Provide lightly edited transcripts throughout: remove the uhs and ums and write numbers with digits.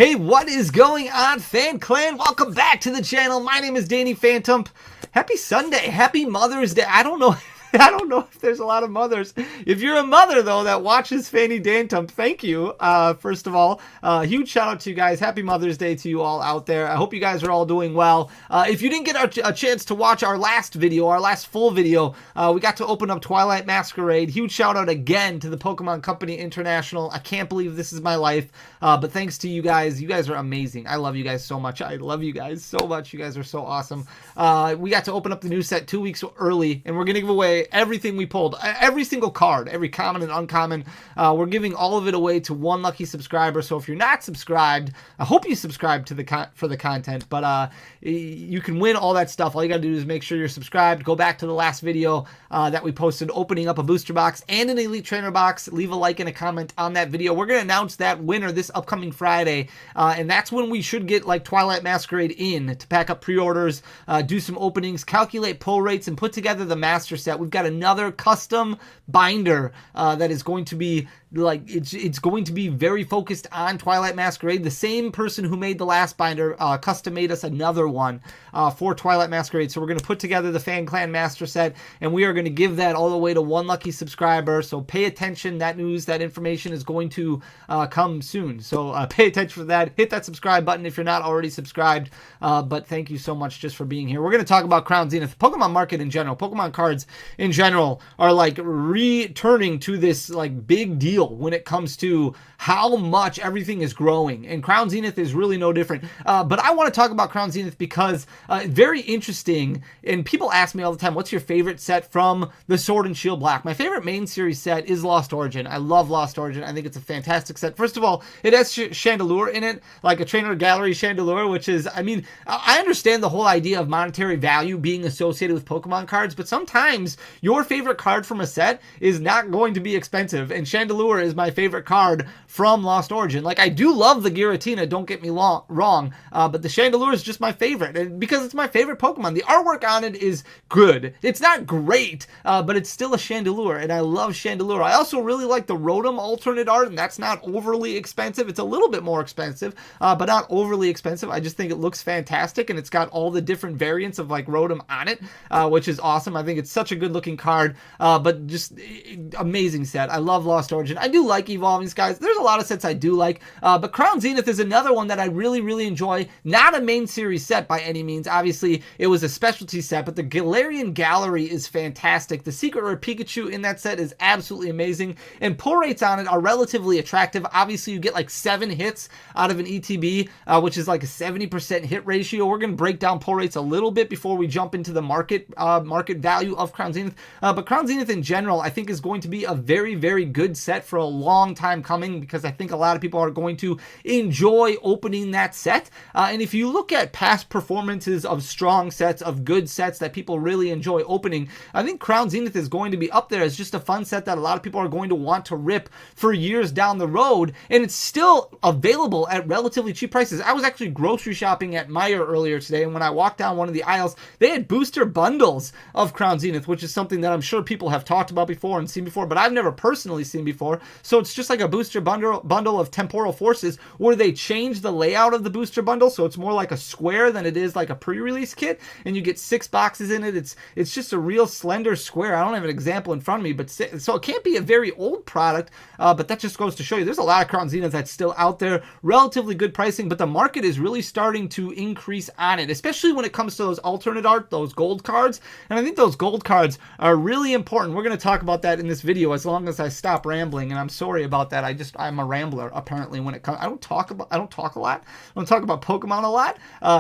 Hey, what is going on, Fan Clan? Welcome back to the channel. My name is Danny Phantom. Happy Sunday. Happy Mother's Day. I don't know if there's a lot of mothers. If you're a mother, though, that watches Fanny Dantum, thank you. First of all, huge shout out to you guys. Happy Mother's Day to you all out there. I hope you guys are all doing well. If you didn't get a chance to watch our last video, our last full video, we got to open up Twilight Masquerade. Huge shout out again to the Pokemon Company International. I can't believe this is my life, but thanks to you guys. You guys are amazing. I love you guys so much. I love you guys so much. You guys are so awesome. We got to open up the new set 2 weeks early, and we're going to give away everything we pulled, every single card, every common and uncommon. We're giving all of it away to one lucky subscriber. So if you're not subscribed, I hope you subscribe to for the content, but you can win all that stuff. All you gotta do is make sure you're subscribed. Go back to the last video that we posted opening up a booster box and an elite trainer box. Leave a like and a comment on that video. We're gonna announce that winner this upcoming Friday, and that's when we should get like Twilight Masquerade in to pack up pre-orders, do some openings, calculate pull rates, and put together the master set. We've got another custom binder that is going to be like it's going to be very focused on Twilight Masquerade. The same person who made the last binder custom made us another one for Twilight Masquerade. So we're going to put together the Fan Clan Master Set, and we are going to give that all the way to one lucky subscriber. So pay attention. That news, that information is going to come soon. So pay attention for that. Hit that subscribe button if you're not already subscribed. But thank you so much just for being here. We're going to talk about Crown Zenith, Pokemon Market in general. Pokemon cards in general are like returning to this like big deal when it comes to how much everything is growing, and Crown Zenith is really no different. But I want to talk about Crown Zenith because very interesting, and people ask me all the time, what's your favorite set from the Sword and Shield Black? My favorite main series set is Lost Origin. I love Lost Origin. I think it's a fantastic set. First of all, it has Chandelure in it, like a Trainer Gallery Chandelure, which is, I mean, I understand the whole idea of monetary value being associated with Pokemon cards, but sometimes your favorite card from a set is not going to be expensive, and Chandelure is my favorite card from Lost Origin. Like, I do love the Giratina, don't get me wrong, but the Chandelure is just my favorite, and because it's my favorite Pokemon. The artwork on it is good. It's not great, but it's still a Chandelure, and I love Chandelure. I also really like the Rotom alternate art, and that's not overly expensive. It's a little bit more expensive, but not overly expensive. I just think it looks fantastic, and it's got all the different variants of like Rotom on it, which is awesome. I think it's such a good looking card, but just amazing set. I love Lost Origin. I do like Evolving Skies. There's a lot of sets I do like, but Crown Zenith is another one that I really enjoy. Not a main series set by any means. Obviously, it was a specialty set, but the Galarian Gallery is fantastic. The Secret Rare Pikachu in that set is absolutely amazing, and pull rates on it are relatively attractive. Obviously, you get like 7 hits out of an ETB, which is like a 70% hit ratio. We're going to break down pull rates a little bit before we jump into the market value of Crown Zenith, but Crown Zenith in general, I think, is going to be a very good set for a long time coming, because I think a lot of people are going to enjoy opening that set. And if you look at past performances of strong sets, of good sets that people really enjoy opening, I think Crown Zenith is going to be up there as just a fun set that a lot of people are going to want to rip for years down the road, and it's still available at relatively cheap prices. I was actually grocery shopping at Meijer earlier today, and when I walked down one of the aisles, they had booster bundles of Crown Zenith, which is something that I'm sure people have talked about before and seen before, but I've never personally seen before. So it's just like a booster bundle of Temporal Forces, where they change the layout of the booster bundle, so it's more like a square than it is like a pre-release kit, and you get 6 boxes in it. It's just a real slender square. I don't have an example in front of me, but so it can't be a very old product, but that just goes to show you there's a lot of Crown Zenith that's still out there, relatively good pricing, but the market is really starting to increase on it, especially when it comes to those alternate art, those gold cards, and I think those gold cards are really important. We're going to talk about that in this video as long as I stop rambling, and I'm sorry about that. I'm a rambler apparently when it comes. I don't talk a lot. I don't talk about Pokemon a lot,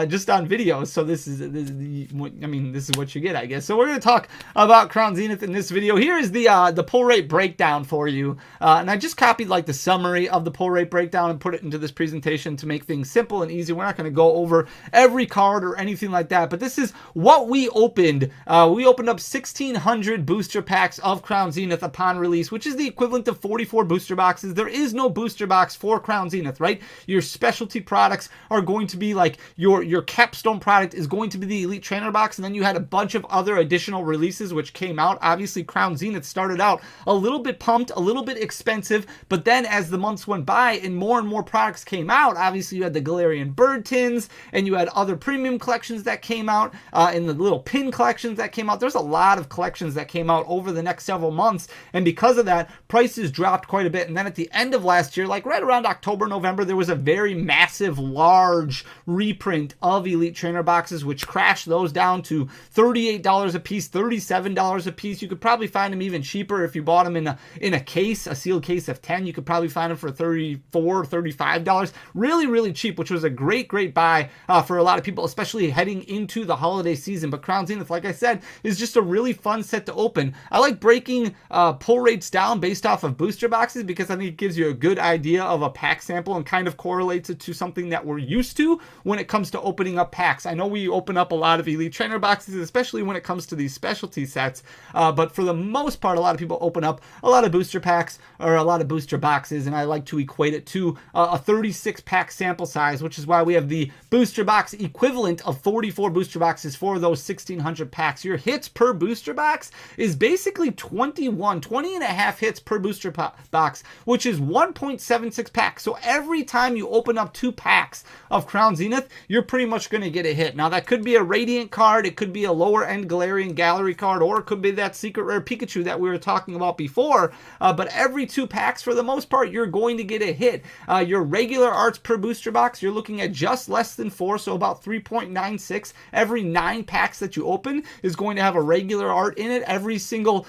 just on videos. So this is what you get, I guess. So we're going to talk about Crown Zenith in this video. Here is the pull rate breakdown for you, and I just copied like the summary of the pull rate breakdown and put it into this presentation to make things simple and easy. We're not going to go over every card or anything like that, but this is what we opened. We opened up 1,600 booster packs of Crown Zenith upon release, which is the equivalent of 44 booster boxes. There is no original booster box for Crown Zenith, right? Your specialty products are going to be like your capstone product is going to be the Elite Trainer box, and then you had a bunch of other additional releases which came out. Obviously, Crown Zenith started out a little bit pumped, a little bit expensive, but then as the months went by and more products came out, obviously you had the Galarian Bird Tins, and you had other premium collections that came out, and the little pin collections that came out. There's a lot of collections that came out over the next several months, and because of that, prices dropped quite a bit. And then at the end of last year, like right around October, November, there was a very massive, large reprint of Elite Trainer boxes, which crashed those down to $38 a piece, $37 a piece. You could probably find them even cheaper if you bought them in a case, a sealed case of 10. You could probably find them for $34, $35. Really cheap, which was a great buy for a lot of people, especially heading into the holiday season. But Crown Zenith, like I said, is just a really fun set to open. I like breaking pull rates down based off of booster boxes because I think it gives you a good idea of a pack sample and kind of correlates it to something that we're used to when it comes to opening up packs. I know we open up a lot of Elite Trainer boxes, especially when it comes to these specialty sets, but for the most part, a lot of people open up a lot of booster packs or a lot of booster boxes, and I like to equate it to a 36 pack sample size, which is why we have the booster box equivalent of 44 booster boxes for those 1600 packs. Your hits per booster box is basically 20 and a half hits per booster box, which is 1.76 packs. So every time you open up 2 packs of Crown Zenith, you're pretty much going to get a hit. Now that could be a Radiant card, it could be a lower end Galarian Gallery card, or it could be that secret rare Pikachu that we were talking about before, but every 2 packs, for the most part, you're going to get a hit. Your regular arts per booster box, you're looking at just less than 4, so about 3.96. Every 9 packs that you open is going to have a regular art in it. Every single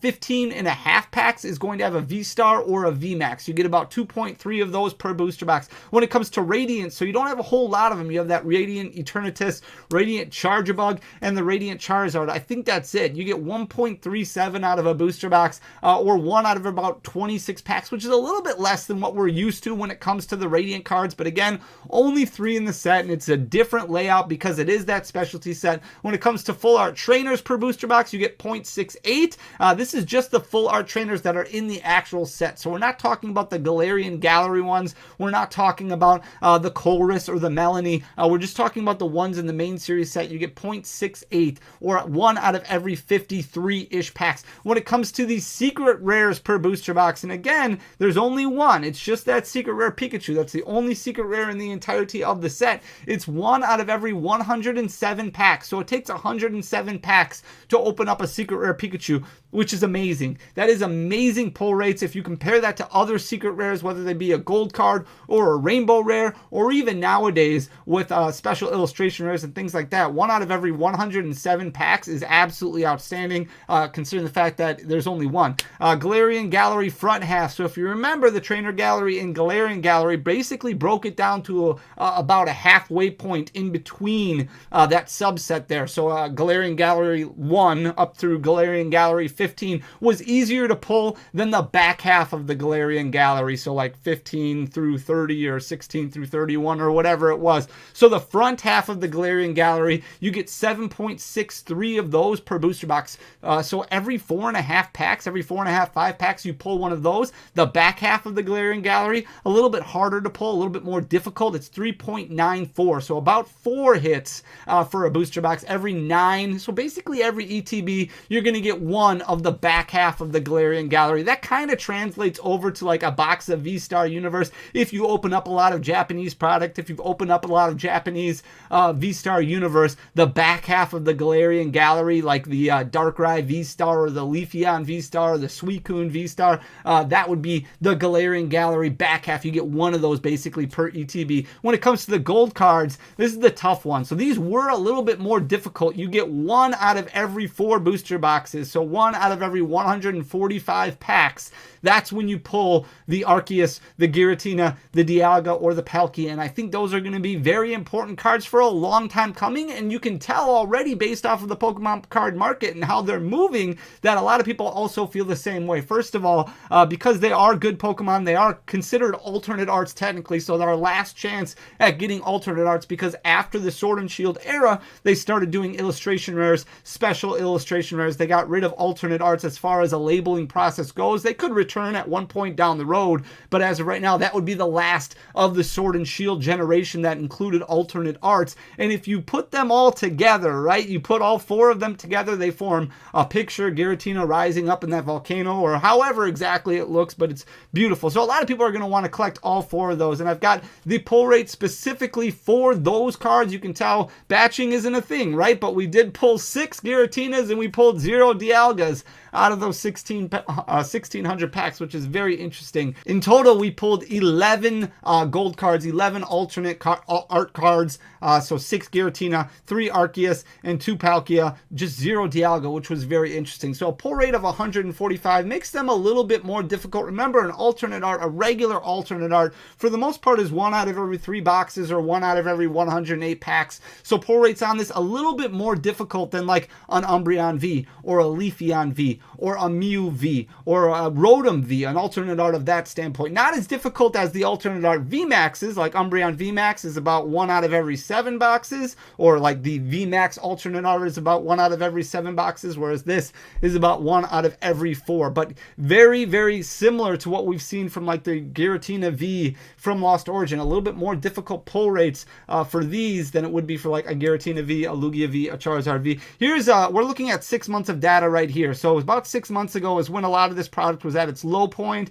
15 and a half packs is going to have a V-Star or a V-Max. You get about 2.3 of those per booster box. When it comes to Radiant, so you don't have a whole lot of them. You have that Radiant Eternatus, Radiant Charjabug, and the Radiant Charizard. I think that's it. You get 1.37 out of a booster box, or 1 out of about 26 packs, which is a little bit less than what we're used to when it comes to the Radiant cards. But again, only 3 in the set, and it's a different layout because it is that specialty set. When it comes to full art trainers per booster box, you get 0.68. This is just the full art trainers that are in the actual set. So we're not talking about the Galarian Gallery ones. We're not talking about the Colress or the Melanie. We're just talking about the ones in the main series set. You get 0.68, or 1 out of every 53-ish packs. When it comes to the secret rares per booster box, and again, there's only 1. It's just that secret rare Pikachu. That's the only secret rare in the entirety of the set. It's 1 out of every 107 packs. So it takes 107 packs to open up a secret rare Pikachu, which is amazing. That is amazing pull rates. If you compare that to other secret rares, whether they be a gold card or a rainbow rare, or even nowadays with special illustration rares and things like that, 1 out of every 107 packs is absolutely outstanding, considering the fact that there's only 1. Galarian Gallery front half. So if you remember, the Trainer Gallery and Galarian Gallery basically broke it down to about a halfway point in between that subset there. So Galarian Gallery 1 up through Galarian Gallery 15 was easier to pull than the back half of the Galarian Gallery, so like 15 through 30 or 16 through 31 or whatever it was. So the front half of the Galarian Gallery, you get 7.63 of those per booster box. So every 4.5 packs, every 4.5, 5 packs, you pull one of those. The back half of the Galarian Gallery, a little bit harder to pull, a little bit more difficult. It's 3.94, so about 4 hits for a booster box every 9. So basically every ETB, you're going to get 1 of the back half of the Galarian Gallery. That kind of translates over to like a box of V-Star Universe. If you open up a lot of Japanese product, if you've opened up a lot of Japanese V-Star Universe, the back half of the Galarian Gallery, like the Darkrai V-Star or the Leafeon V-Star or the Suicune V-Star, that would be the Galarian Gallery back half. You get 1 of those basically per ETB. When it comes to the gold cards, this is the tough one. So these were a little bit more difficult. You get 1 out of every 4 booster boxes. So 1 out of every 145 packs. That's when you pull the Arceus, the Giratina, the Dialga, or the Palkia. And I think those are going to be very important cards for a long time coming. And you can tell already based off of the Pokemon card market and how they're moving that a lot of people also feel the same way. First of all, because they are good Pokemon, they are considered alternate arts technically. So they're our last chance at getting alternate arts, because after the Sword and Shield era, they started doing illustration rares, special illustration rares. They got rid of alternate arts as far as a labeling process goes. They could return at one point down the road. But as of right now, that would be the last of the Sword and Shield generation that included alternate arts. And if you put them all together, right, you put all 4 of them together, they form a picture, Giratina rising up in that volcano, or however exactly it looks, but it's beautiful. So a lot of people are going to want to collect all 4 of those. And I've got the pull rate specifically for those cards. You can tell batching isn't a thing, right? But we did pull 6 Giratinas and we pulled 0 Dialgas out of those 1,600 packs, which is very interesting. In total, we pulled 11 gold cards, 11 alternate art cards, so 6 Giratina, 3 Arceus, and 2 Palkia, just 0 Dialga, which was very interesting. So a pull rate of 145 makes them a little bit more difficult. Remember, an alternate art, a regular alternate art, for the most part is 1 out of every 3 boxes or 1 out of every 108 packs. So pull rates on this a little bit more difficult than like an Umbreon V or a Leafeon V or a Mew V or a Rotom V, an alternate art of that standpoint. Not as difficult as the alternate art VMAXs, like Umbreon VMAX is about 1 out of every 7 boxes, or like the VMAX alternate art is about 1 out of every 7 boxes, whereas this is about 1 out of every 4. But very, very similar to what we've seen from like the Giratina V from Lost Origin. A little bit more difficult pull rates for these than it would be for like a Giratina V, a Lugia V, a Charizard V. Here's, we're looking at 6 months of data right here. So it was about 6 months ago is when a lot of this product was at its low point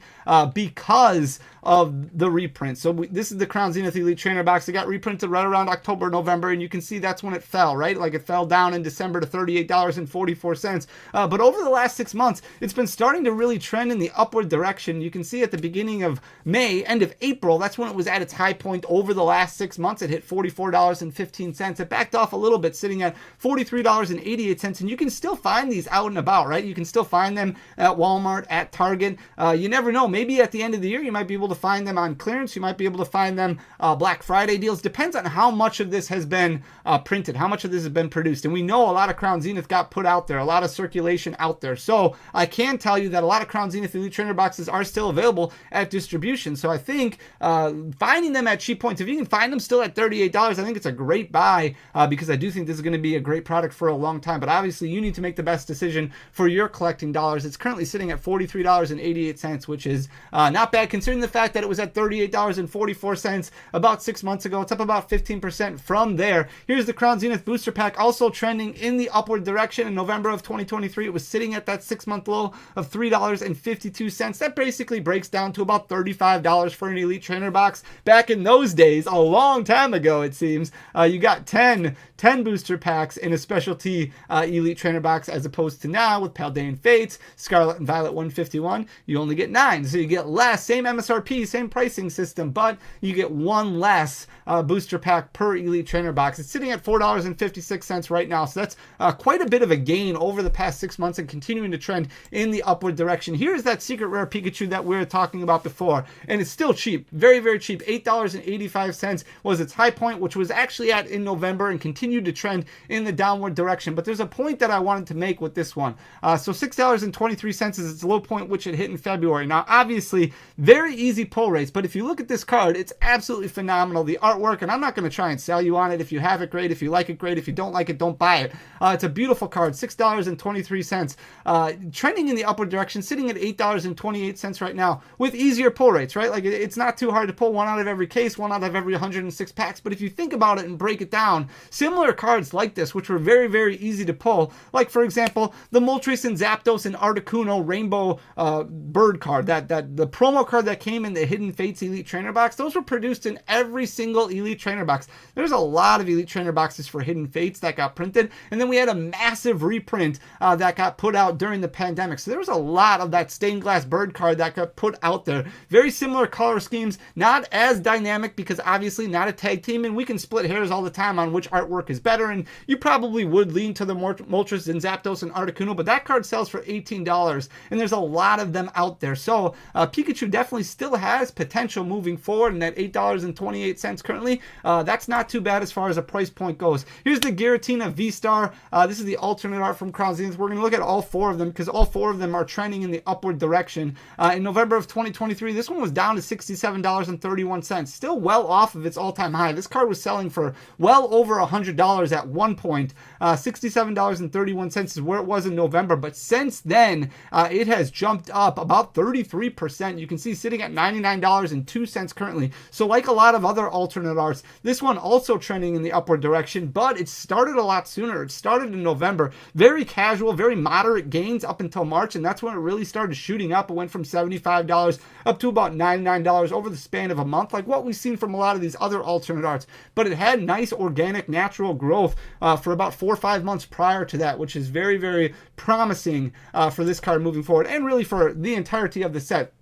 because of the reprint. So this is the Crown Zenith Elite Trainer box. It got reprinted right around October, November, and you can see that's when it fell, right? Like it fell down in December to $38.44. But over the last 6 months, it's been starting to really trend in the upward direction. You can see at the beginning of May, end of April, that's when it was at its high point over the last 6 months. It hit $44.15. It backed off a little bit, sitting at $43.88, and you can still find these out and about, right? You can still find them at Walmart, at Target. You never know. Maybe at the end of the year, you might be able to find them on clearance. You might be able to find them Black Friday deals. Depends on how much of this has been printed, how much of this has been produced. And we know a lot of Crown Zenith got put out there, a lot of circulation out there. So I can tell you that a lot of Crown Zenith Elite Trainer boxes are still available at distribution. So I think finding them at cheap points, if you can find them still at $38, I think it's a great buy because I do think this is going to be a great product for a long time. But obviously, you need to make the best decision for your collecting dollars. It's currently sitting at $43.88, which is not bad considering the fact that it was at $38.44 about 6 months ago. It's up about 15% from there. Here's the Crown Zenith Booster Pack, also trending in the upward direction. In November of 2023, it was sitting at that 6-month low of $3.52. That basically breaks down to about $35 for an Elite Trainer box. Back in those days, a long time ago, it seems, you got 10 booster packs in a specialty Elite Trainer box, as opposed to now with Paldean Fates, Scarlet and Violet 151, you only get 9. So you get less, same MSRP, same pricing system, but you get 1 less booster pack per Elite Trainer box. It's sitting at $4.56 right now. So that's quite a bit of a gain over the past 6 months and continuing to trend in the upward direction. Here's that secret rare Pikachu that we were talking about before, and it's still cheap, very, very cheap. $8.85 was its high point, which was actually at in November and continued to trend in the downward direction. But there's a point that I wanted to make with this one. So $6.23 is its low point, which it hit in February. Now, obviously, very easy pull rates, but if you look at this card, it's absolutely phenomenal. The artwork, and I'm not going to try and sell you on it. If you have it, great. If you like it, great. If you don't like it, don't buy it. It's a beautiful card, $6.23, trending in the upward direction, sitting at $8.28 right now with easier pull rates, right? Like it's not too hard to pull 1 out of every case, 1 out of every 106 packs. But if you think about it and break it down, similar cards like this, which were very, very easy to pull, like for example, the Moltres and Zapdos and Articuno Rainbow Bird card, that the promo card that came in the Hidden Fates Elite Trainer box, those were produced in every single Elite Trainer box. There's a lot of Elite Trainer boxes for Hidden Fates that got printed, and then we had a massive reprint that got put out during the pandemic. So there was a lot of that stained glass bird card that got put out there. Very similar color schemes, not as dynamic because obviously not a tag team, and we can split hairs all the time on which artwork is better, and you probably would lean to the Moltres and Zapdos and Articuno, but that card sells for $18, and there's a lot of them out there. So Pikachu definitely still has potential moving forward, and at $8.28 currently, that's not not too bad as far as a price point goes. Here's the Giratina V-Star. This is the alternate art from Crown Zenith. We're going to look at all four of them because all four of them are trending in the upward direction. In November of 2023, this one was down to $67.31. Still well off of its all-time high. This card was selling for well over $100 at one point. $67.31 is where it was in November, but since then, it has jumped up about 33%. You can see sitting at $99.02 currently. So like a lot of other alternate arts, this one also trending in the upward direction, but it started a lot sooner. It started in November. Very casual, very moderate gains up until March, and that's when it really started shooting up. It went from $75 up to about $99 over the span of a month, like what we've seen from a lot of these other alternate arts. But it had nice organic natural growth for about 4 or 5 months prior to that, which is very, very promising for this card moving forward, and really for the entirety of the set.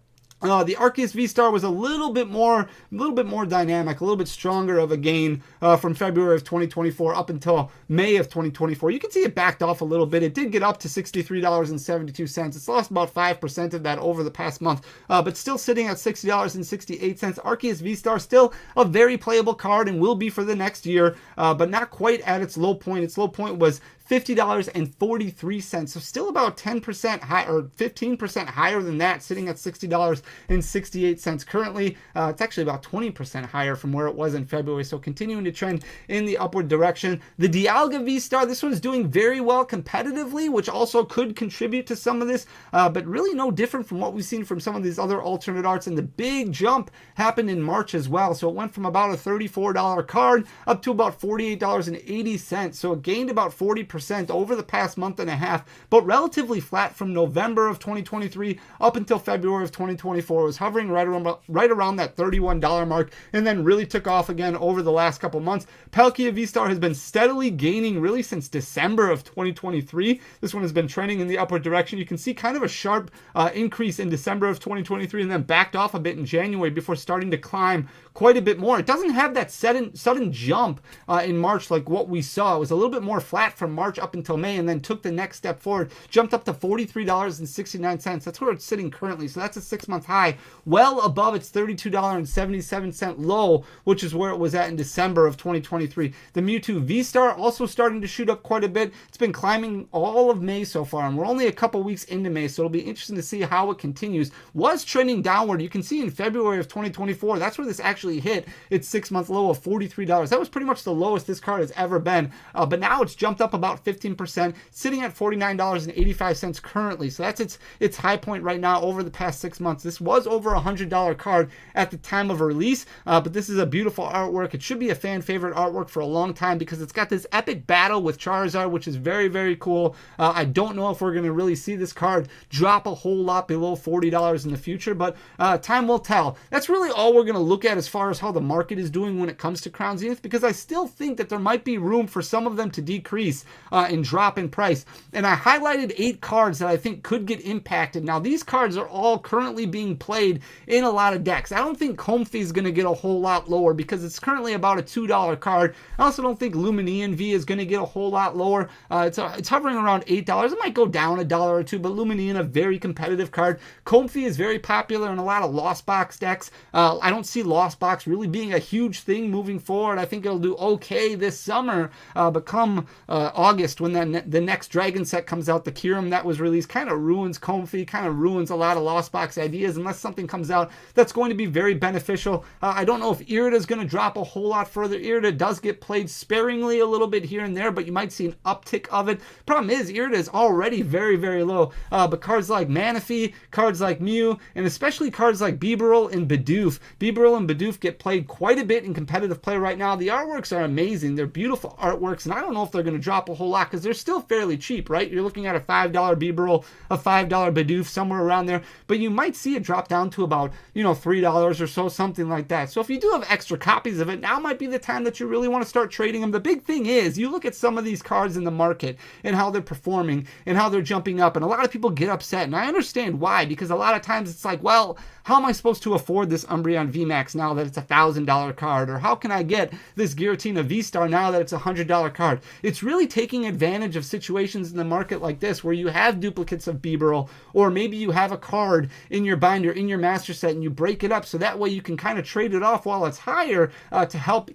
The Arceus V-Star was a little bit more dynamic, a little bit stronger of a gain from February of 2024 up until May of 2024. You can see it backed off a little bit. It did get up to $63.72. It's lost about 5% of that over the past month, but still sitting at $60.68. Arceus V-Star still a very playable card and will be for the next year, but not quite at its low point. Its low point was $50.43, so still about 10% high or 15% higher than that, sitting at $60.68 currently. It's actually about 20% higher from where it was in February, so continuing to trend in the upward direction. The Dialga V-Star, this one's doing very well competitively, which also could contribute to some of this, but really no different from what we've seen from some of these other alternate arts, and the big jump happened in March as well, so it went from about a $34 card up to about $48.80, so it gained about 40% over the past month and a half, but relatively flat from November of 2023 up until February of 2024. It was hovering right around that $31 mark, and then really took off again over the last couple months. Palkia V-Star has been steadily gaining really since December of 2023. This one has been trending in the upward direction. You can see kind of a sharp increase in December of 2023, and then backed off a bit in January before starting to climb quite a bit more. It doesn't have that sudden jump in March like what we saw. It was a little bit more flat from March up until May, and then took the next step forward, jumped up to $43.69. That's where it's sitting currently, so that's a 6-month high, well above its $32.77 low, which is where it was at in December of 2023. The Mewtwo V-Star also starting to shoot up quite a bit. It's been climbing all of May so far, and we're only a couple weeks into May, so it'll be interesting to see how it continues. Was trending downward. You can see in February of 2024, that's where this actually hit its 6-month low of $43. That was pretty much the lowest this card has ever been, but now it's jumped up about 15%, sitting at $49.85 currently. So that's its high point right now over the past 6 months. This was over a $100 card at the time of release, but this is a beautiful artwork. It should be a fan favorite artwork for a long time because it's got this epic battle with Charizard, which is very, very cool. I don't know if we're going to really see this card drop a whole lot below $40 in the future, but time will tell. That's really all we're going to look at as far as how the market is doing when it comes to Crown Zenith, because I still think that there might be room for some of them to decrease and drop in price. And I highlighted 8 cards that I think could get impacted. Now, these cards are all currently being played in a lot of decks. I don't think Comfey is going to get a whole lot lower because it's currently about a $2 card. I also don't think Lumineon V is going to get a whole lot lower. It's hovering around $8. It might go down $1 or $2, but Lumineon, a very competitive card. Comfey is very popular in a lot of Lost Box decks. I don't see Lost Box really being a huge thing moving forward. I think it'll do okay this summer, but come August when the next Dragon set comes out, the Kyurem that was released kind of ruins Comfey, kind of ruins a lot of Lost Box ideas unless something comes out that's going to be very beneficial. I don't know if Irida is going to drop a whole lot further. Irida does get played sparingly a little bit here and there, but you might see an uptick of it. Problem is, Irida is already very, very low, but cards like Manaphy, cards like Mew, and especially cards like Bibarel and Bidoof. Bibarel and Bidoof get played quite a bit in competitive play right now. The artworks are amazing. They're beautiful artworks, and I don't know if they're going to drop a whole lot because they're still fairly cheap, right? You're looking at a $5 Bibarel, a $5 Bidoof, somewhere around there, but you might see it drop down to about, $3 or so, something like that. So if you do have extra copies of it, now might be the time that you really want to start trading them. The big thing is, you look at some of these cards in the market and how they're performing and how they're jumping up, and a lot of people get upset, and I understand why, because a lot of times it's like, well, how am I supposed to afford this Umbreon VMAX now that it's a $1,000 card? Or how can I get this Giratina V-Star now that it's a $100 card? It's really taking taking advantage of situations in the market like this where you have duplicates of Bibarel, or maybe you have a card in your binder, in your master set, and you break it up so that way you can kind of trade it off while it's higher to help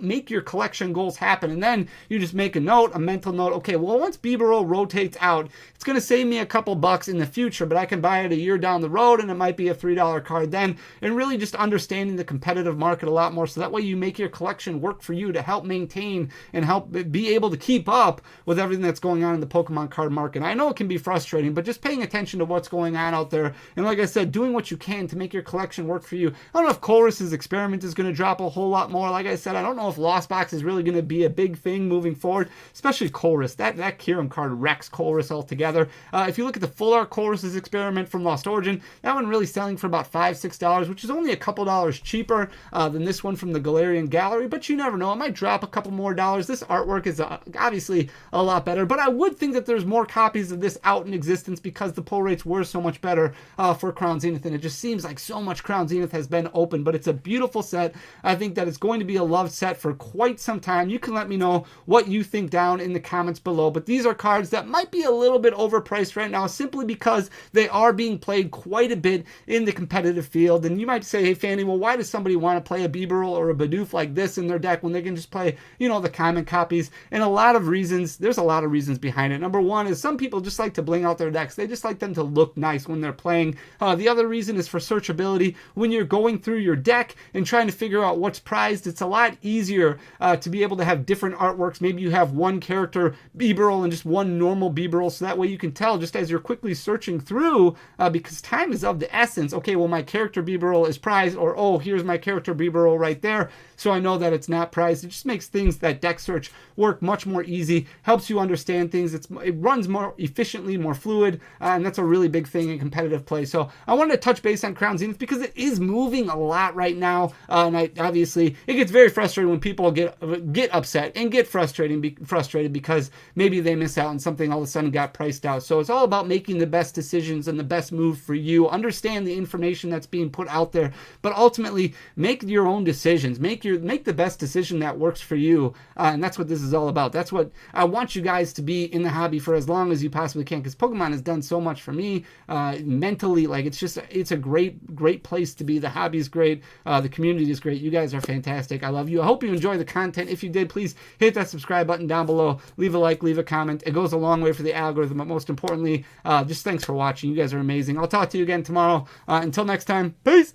make your collection goals happen. And then you just make a mental note, okay, well, once Bibarel rotates out, it's going to save me a couple bucks in the future, but I can buy it a year down the road and it might be a $3 card then. And really just understanding the competitive market a lot more, so that way you make your collection work for you to help maintain and help be able to keep up with everything that's going on in the Pokemon card market. I know it can be frustrating, but just paying attention to what's going on out there, and like I said, doing what you can to make your collection work for you. I don't know if Colress's experiment is going to drop a whole lot more. Like I said, I don't know if Lost Box is really going to be a big thing moving forward, especially Colress. That Kyurem card wrecks Colress altogether. If you look at the full art Colress's experiment from Lost Origin, that one really selling for about $5-6, which is only a couple dollars cheaper than this one from the Galarian Gallery, but you never know, it might drop a couple more dollars. This artwork is obviously a lot better, but I would think that there's more copies of this out in existence because the pull rates were so much better for Crown Zenith, and it just seems like so much Crown Zenith has been open. But it's a beautiful set. I think that it's going to be a loved set for quite some time. You can let me know what you think down in the comments below, but these are cards that might be a little bit overpriced right now simply because they are being played quite a bit in the competitive field. And you might say, hey Fanny, well, why does somebody want to play a Bibarel or a Bidoof like this in their deck when they can just play, the common copies? And there's a lot of reasons behind it. Number one is some people just like to bling out their decks. They just like them to look nice when they're playing. The other reason is for searchability. When you're going through your deck and trying to figure out what's prized, it's a lot easier to be able to have different artworks. Maybe you have one character Bibarel and just one normal Bibarel, so that way you can tell just as you're quickly searching through, because time is of the essence. Okay, well, my character Bibarel is prized, or oh, here's my character Bibarel right there, so I know that it's not prized. It just makes things, that deck search, work much more easy, helps you understand things. It runs more efficiently, more fluid, and that's a really big thing in competitive play. So I wanted to touch base on Crown Zenith because it is moving a lot right now, and obviously it gets very frustrating when people get upset and get frustrated because maybe they miss out on something all of a sudden got priced out. So it's all about making the best decisions and the best move for you. Understand the information that's being put out there, but ultimately make your own decisions. Make the best decision that works for you, and that's what this is all about. That's what I want you guys to be in the hobby for as long as you possibly can, because Pokemon has done so much for me mentally. Like, it's a great place to be. The hobby is great. The community is great. You guys are fantastic. I love you. I hope you enjoy the content. If you did, please hit that subscribe button down below. Leave a like, leave a comment. It goes a long way for the algorithm, but most importantly, just thanks for watching. You guys are amazing. I'll talk to you again tomorrow. Until next time, peace.